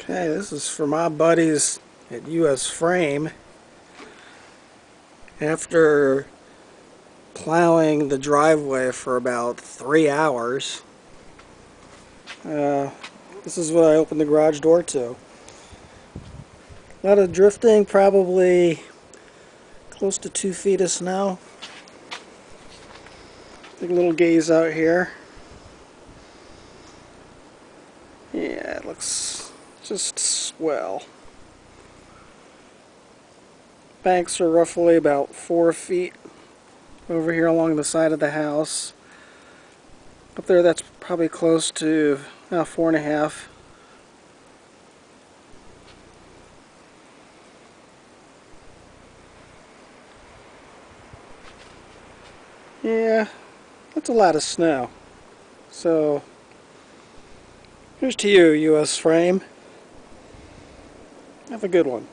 Okay, this is for my buddies at US Frame. After plowing the driveway for about 3 hours, this is what I opened the garage door to. A lot of drifting, probably close to 2 feet of snow. Take a little gaze out here. Yeah, it looks just swell. Banks are roughly about 4 feet over here along the side of the house. Up there, that's probably close to 4.5. Yeah, that's a lot of snow. So, here's to you, US Frame. Have a good one.